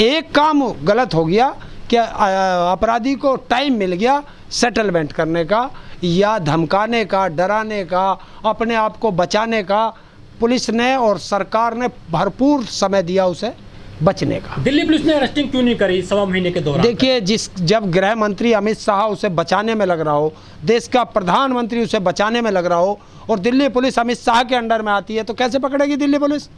एक काम गलत हो गया कि अपराधी को टाइम मिल गया सेटलमेंट करने का या धमकाने का, डराने का, अपने आप को बचाने का। पुलिस ने और सरकार ने भरपूर समय दिया उसे बचने का। दिल्ली पुलिस ने अरेस्टिंग क्यों नहीं करी 1.25 महीने के दौरान? देखिए, जब गृह मंत्री अमित शाह उसे बचाने में लग रहा हो, देश का प्रधानमंत्री उसे बचाने में लग रहा हो और दिल्ली पुलिस अमित शाह के अंडर में आती है तो कैसे पकड़ेगी दिल्ली पुलिस?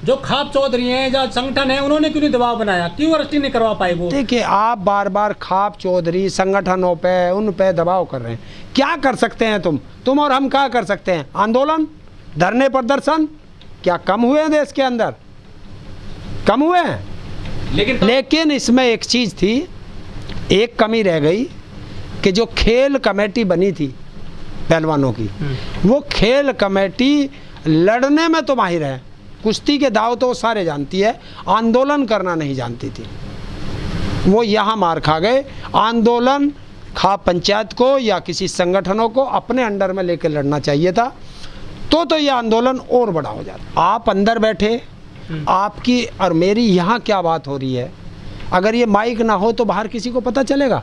जो खाप चौधरी हैं, जो संगठन है, उन्होंने क्यों नहीं दबाव बनाया? क्यों अरेस्टिंग नहीं करवा पाए वो? देखिए, आप बार बार खाप चौधरी संगठनों पे, उन पे दबाव कर रहे हैं। क्या कर सकते हैं तुम और हम क्या कर सकते हैं? आंदोलन, धरने, प्रदर्शन क्या कम हुए हैं देश के अंदर? कम हुए हैं। लेकिन इसमें एक चीज़ थी, एक कमी रह गई कि जो खेल कमेटी बनी थी पहलवानों की, वो खेल कमेटी लड़ने में तो माहिर है, कुश्ती के दाव तो सारे जानती है, आंदोलन करना नहीं जानती थी। वो यहाँ मार खा गए। आंदोलन खाप पंचायत को या किसी संगठनों को अपने अंडर में लेकर लड़ना चाहिए था, तो ये आंदोलन और बड़ा हो जाता। आप अंदर बैठे, आपकी और मेरी यहाँ क्या बात हो रही है, अगर ये माइक ना हो तो बाहर किसी को पता चलेगा?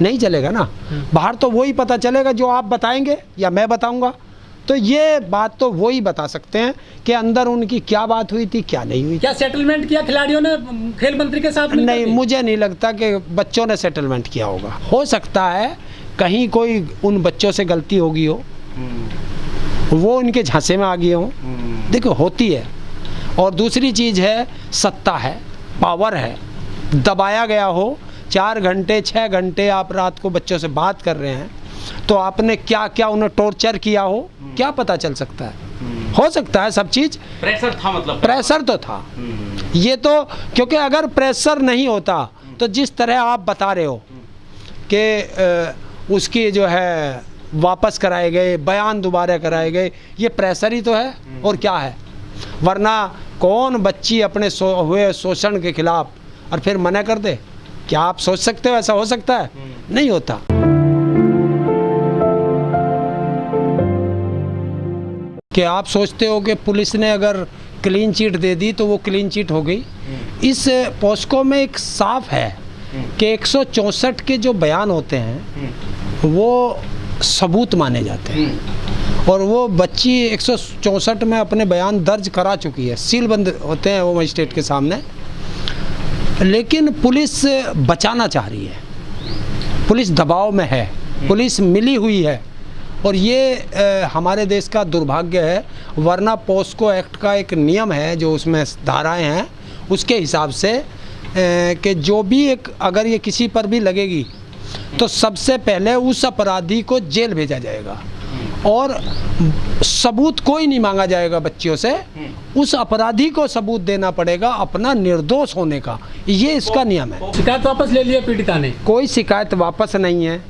नहीं चलेगा ना। बाहर तो वही पता चलेगा जो आप बताएंगे या मैं बताऊंगा। तो ये बात तो वही बता सकते हैं कि अंदर उनकी क्या बात हुई थी, क्या नहीं हुई। क्या सेटलमेंट किया खिलाड़ियों ने खेल मंत्री के साथ? नहीं, मुझे नहीं लगता कि बच्चों ने सेटलमेंट किया होगा। हो सकता है कहीं कोई उन बच्चों से गलती होगी हो, वो उनके झांसे में आ गए हो। देखो, होती है। और दूसरी चीज़ है, सत्ता है, पावर है, दबाया गया हो। 4 घंटे 6 घंटे आप रात को बच्चों से बात कर रहे हैं, तो आपने क्या क्या उन्हें टॉर्चर किया हो, क्या पता चल सकता है। हो सकता है सब चीज़। प्रेशर था, मतलब प्रेशर तो था। ये तो, क्योंकि अगर प्रेशर नहीं होता तो जिस तरह आप बता रहे हो कि उसकी जो है वापस कराए गए, बयान दोबारा कराए गए, ये प्रेशर ही तो है। और क्या है? वरना कौन बच्ची अपने हुए शोषण के खिलाफ और फिर मना कर दे? क्या आप सोच सकते हो ऐसा हो सकता है? नहीं होता। कि आप सोचते हो कि पुलिस ने अगर क्लीन चिट दे दी तो वो क्लीन चिट हो गई? इस पोस्को में एक साफ है कि 164 के जो बयान होते हैं वो सबूत माने जाते हैं, और वो बच्ची 164 में अपने बयान दर्ज करा चुकी है, सीलबंद होते हैं वो मजिस्ट्रेट के सामने। लेकिन पुलिस बचाना चाह रही है, पुलिस दबाव में है, पुलिस मिली हुई है, और ये हमारे देश का दुर्भाग्य है। वरना पोस्को एक्ट का एक नियम है, जो उसमें धाराएं हैं, उसके हिसाब से कि जो भी एक अगर ये किसी पर भी लगेगी तो सबसे पहले उस अपराधी को जेल भेजा जाएगा और सबूत कोई नहीं मांगा जाएगा बच्चियों से। उस अपराधी को सबूत देना पड़ेगा अपना निर्दोष होने का। ये इसका नियम है। शिकायत वापस ले लिया पीड़िता ने? कोई शिकायत वापस नहीं है।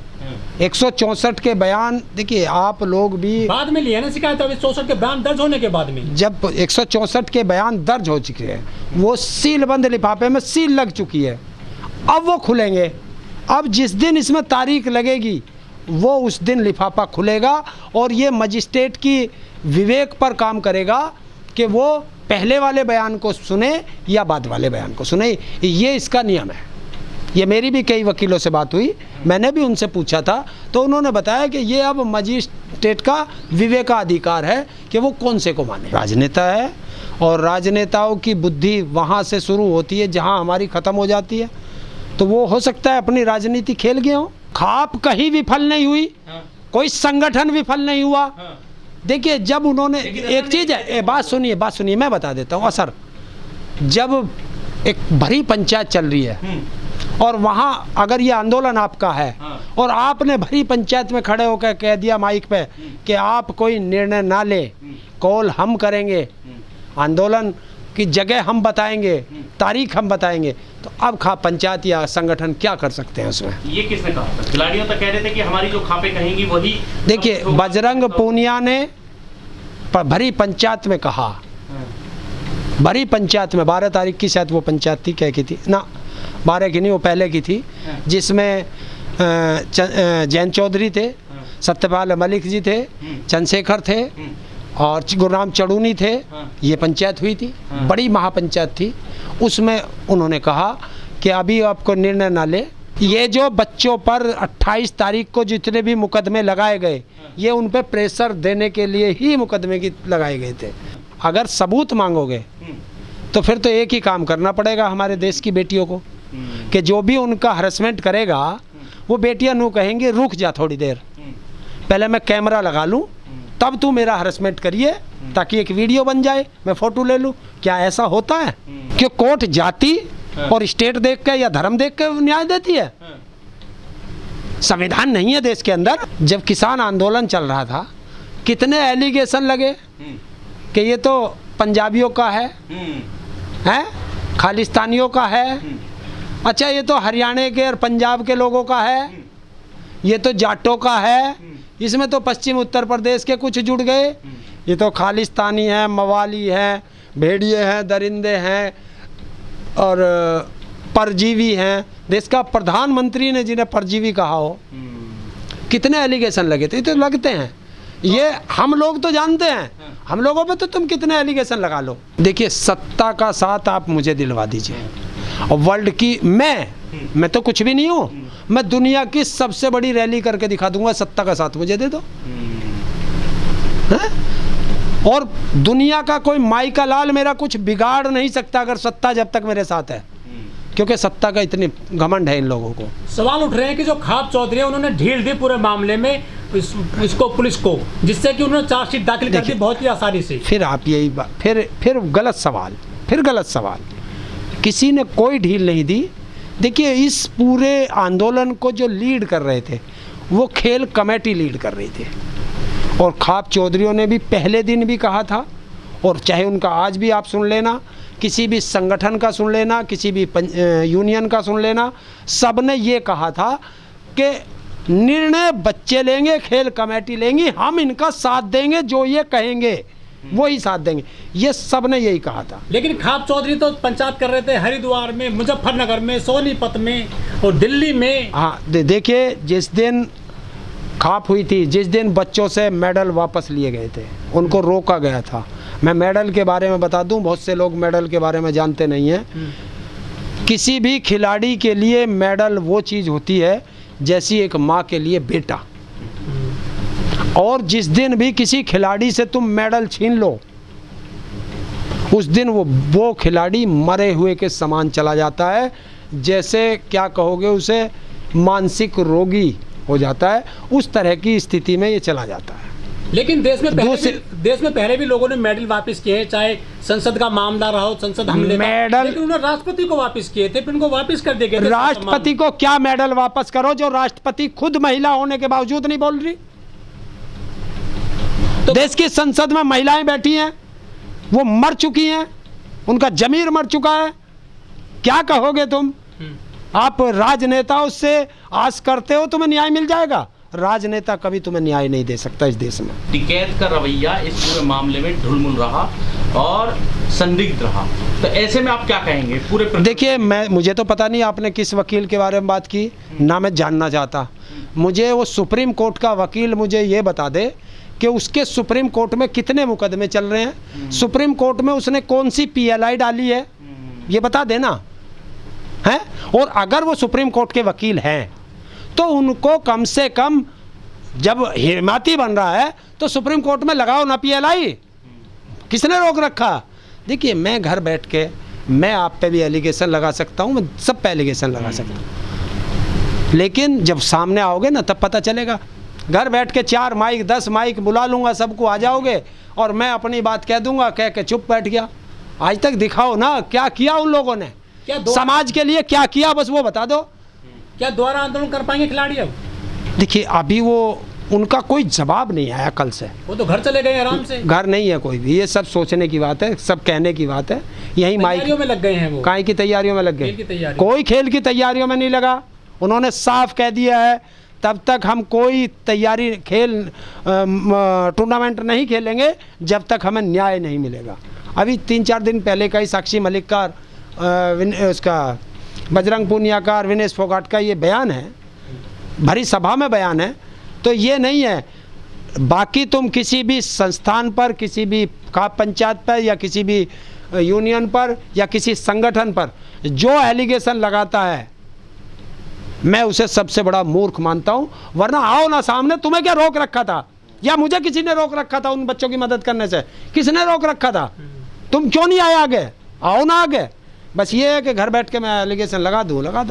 164 के बयान, देखिए आप लोग भी बाद में लिए ना शिकायत, 164 के बयान दर्ज होने के बाद में। जब 164 के बयान दर्ज हो चुके हैं, वो सीलबंद लिफाफे में सील लग चुकी है, अब वो खुलेंगे। अब जिस दिन इसमें तारीख लगेगी वो उस दिन लिफाफा खुलेगा, और ये मजिस्ट्रेट की विवेक पर काम करेगा कि वो पहले वाले बयान को सुने या बाद वाले बयान को सुने। ये इसका नियम है। ये मेरी भी कई वकीलों से बात हुई, मैंने भी उनसे पूछा था, तो उन्होंने बताया कि ये अब मजिस्ट्रेट का विवेकाधिकार है कि वो कौन से को माने। राजनेता है, और राजनेताओं की बुद्धि वहाँ से शुरू होती है जहाँ हमारी ख़त्म हो जाती है। तो वो हो सकता है अपनी राजनीति खेल गए हो। खाप कहीं विफल नहीं हुई, कोई संगठन विफल नहीं हुआ। देखिए, जब उन्होंने एक चीज़ है, बात सुनिए मैं बता देता हूँ। असर जब एक भरी पंचायत चल रही है और वहाँ अगर ये आंदोलन आपका है और आपने भरी पंचायत में खड़े होकर कह दिया माइक पे कि आप कोई निर्णय ना ले, कॉल हम करेंगे, आंदोलन की जगह हम बताएंगे, तारीख हम बताएंगे, तो अब पंचायत या संगठन क्या कर सकते हैं उसमें? ये किसने कहा था? खिलाड़ियों तो कह रहे थे कि हमारी जो खापे कहेंगी वही। देखिए, बजरंग पूनिया ने भरी पंचायत में कहा, भरी पंचायत में 12 तारीख की शायद वो पंचायत थी, क्या की थी ना, 12 की नहीं, वो पहले की थी, जिसमें जैन चौधरी थे, सत्यपाल मलिक जी थे, चंद्रशेखर थे, और गुरुराम चड़ूनी थे, हाँ। ये पंचायत हुई थी, हाँ। बड़ी महापंचायत थी। उसमें उन्होंने कहा कि अभी आपको निर्णय ना ले, ये जो बच्चों पर 28 तारीख को जितने भी मुकदमे लगाए गए, ये उन पे प्रेशर देने के लिए ही मुकदमे की लगाए गए थे। अगर सबूत मांगोगे तो फिर तो एक ही काम करना पड़ेगा हमारे देश की बेटियों को, कि जो भी उनका हरेसमेंट करेगा वो बेटियां नू कहेंगी रुक जा थोड़ी देर, पहले मैं कैमरा लगा लूं तब तू मेरा हरेसमेंट करिए, ताकि एक वीडियो बन जाए, मैं फ़ोटो ले लूं। क्या ऐसा होता है कि कोर्ट जाति और स्टेट देख के या धर्म देख के न्याय देती है? संविधान नहीं है देश के अंदर। जब किसान आंदोलन चल रहा था, कितने एलिगेशन लगे कि ये तो पंजाबियों का है, खालिस्तानियों का है, अच्छा ये तो हरियाणा के और पंजाब के लोगों का है, ये तो जाटों का है, इसमें तो पश्चिम उत्तर प्रदेश के कुछ जुड़ गए, ये तो खालिस्तानी है, मवाली है, भेड़िए हैं, दरिंदे हैं और परजीवी हैं। देश का प्रधानमंत्री ने जिन्हें परजीवी कहा हो, कितने एलिगेशन लगे थे? ये तो लगते हैं, ये हम लोग तो जानते हैं, हम लोगों पे तो तुम कितने एलिगेशन लगा लो। देखिए, सत्ता का साथ आप मुझे दिलवा दीजिए, और वर्ल्ड की मैं तो कुछ भी नहीं हूँ, मैं दुनिया की सबसे बड़ी रैली करके दिखा दूंगा, सत्ता का साथ मुझे दे दो। और दुनिया का कोई माई का लाल मेरा कुछ बिगाड़ नहीं सकता अगर सत्ता जब तक मेरे साथ है, क्योंकि सत्ता का इतनी घमंड है इन लोगों को। सवाल उठ रहे हैं कि जो खाप चौधरी है उन्होंने ढील दी पूरे मामले में इसको पुलिस को, जिससे कि उन्होंने चार्जशीट दाखिल कर दी बहुत ही आसानी से। फिर आप यही बात, फिर गलत सवाल, किसी ने कोई ढील नहीं दी। देखिए, इस पूरे आंदोलन को जो लीड कर रहे थे वो खेल कमेटी लीड कर रही थी, और खाप चौधरियों ने भी पहले दिन भी कहा था, और चाहे उनका आज भी आप सुन लेना, किसी भी संगठन का सुन लेना, किसी भी यूनियन का सुन लेना, सब ने ये कहा था कि निर्णय बच्चे लेंगे, खेल कमेटी लेंगी, हम इनका साथ देंगे, जो ये कहेंगे वही साथ देंगे, ये सब ने यही कहा था। लेकिन खाप चौधरी तो पंचायत कर रहे थे हरिद्वार में, मुजफ्फरनगर में, सोनीपत में और दिल्ली में। हाँ, देखिए, जिस दिन खाप हुई थी, जिस दिन बच्चों से मेडल वापस लिए गए थे, उनको रोका गया था। मैं मेडल के बारे में बता दूं, बहुत से लोग मेडल के बारे में जानते नहीं हैं। किसी भी खिलाड़ी के लिए मेडल वो चीज़ होती है जैसी एक माँ के लिए बेटा, और जिस दिन भी किसी खिलाड़ी से तुम मेडल छीन लो, उस दिन वो खिलाड़ी मरे हुए के समान चला जाता है, जैसे क्या कहोगे उसे, मानसिक रोगी हो जाता है, उस तरह की स्थिति में ये चला जाता है। लेकिन देश में पहले भी लोगों ने मेडल वापस किए हैं, चाहे संसद का मामला रहा हो, संसद हमले का, लेकिन उन्होंने राष्ट्रपति को वापस किए थे, फिर उनको वापस कर दिए गए। राष्ट्रपति को क्या मेडल वापस करो, जो राष्ट्रपति खुद महिला होने के बावजूद नहीं बोल रही? तो देश की संसद में महिलाएं बैठी हैं, वो मर चुकी हैं, उनका जमीर मर चुका है, क्या कहोगे तुम? आप राजनेताओं से आस करते हो तुम्हें न्याय मिल जाएगा? राजनेता कभी तुम्हें न्याय नहीं दे सकता इस देश में। टिकैत का रवैया इस पूरे मामले में ढुलमुल रहा और संदिग्ध रहा, तो ऐसे में आप क्या कहेंगे पूरे? देखिए, मुझे तो पता नहीं आपने किस वकील के बारे में बात की, ना मैं जानना चाहता। मुझे वो सुप्रीम कोर्ट का वकील मुझे ये बता दे कि उसके सुप्रीम कोर्ट में कितने मुकदमे चल रहे हैं, सुप्रीम कोर्ट में उसने कौन सी PLI डाली है, ये बता देना है। और अगर वो सुप्रीम कोर्ट के वकील हैं तो उनको कम से कम, जब हिमायती बन रहा है तो सुप्रीम कोर्ट में लगाओ ना PLI, किसने रोक रखा? देखिए, मैं घर बैठ के मैं आप पे भी एलिगेशन लगा सकता हूँ, मैं सब पे एलिगेशन लगा सकता हूँ, लेकिन जब सामने आओगे ना तब पता चलेगा। घर बैठ के 4 माइक 10 माइक बुला लूँगा, सबको आ जाओगे और मैं अपनी बात कह दूँगा, कह के चुप बैठ गया। आज तक दिखाओ ना क्या किया उन लोगों ने, समाज के लिए क्या किया, बस वो बता दो। क्या दोबारा आंदोलन कर पाएंगे खिलाड़ी अब? देखिए, अभी वो उनका कोई जवाब नहीं आया कल से, वो तो घर चले गए आराम से। घर नहीं है कोई भी, ये सब सोचने की बात है, सब कहने की बात है। यही तैयारियों में लग गए हैं वो, काहे की तैयारियों में लग गए? कोई खेल की तैयारियों में नहीं लगा। उन्होंने साफ कह दिया है, तब तक हम कोई तैयारी खेल टूर्नामेंट नहीं खेलेंगे जब तक हमें न्याय नहीं मिलेगा। अभी 3-4 दिन पहले का ही साक्षी मलिक का, उसका बजरंग पूनिया का और विनेश फोगाट का ये बयान है, भरी सभा में बयान है, तो ये नहीं है बाकी तुम किसी भी संस्थान पर, किसी भी पंचायत पर या किसी भी यूनियन पर या किसी संगठन पर जो एलिगेशन लगाता है, मैं उसे सबसे बड़ा मूर्ख मानता हूं। वरना आओ ना सामने, तुम्हें क्या रोक रखा था, या मुझे किसी ने रोक रखा था उन बच्चों की मदद करने से? किसने रोक रखा था? तुम क्यों नहीं आए आगे? आओ ना आगे। बस ये है कि घर बैठ के मैं एलिगेशन लगा दूं, लगा दो।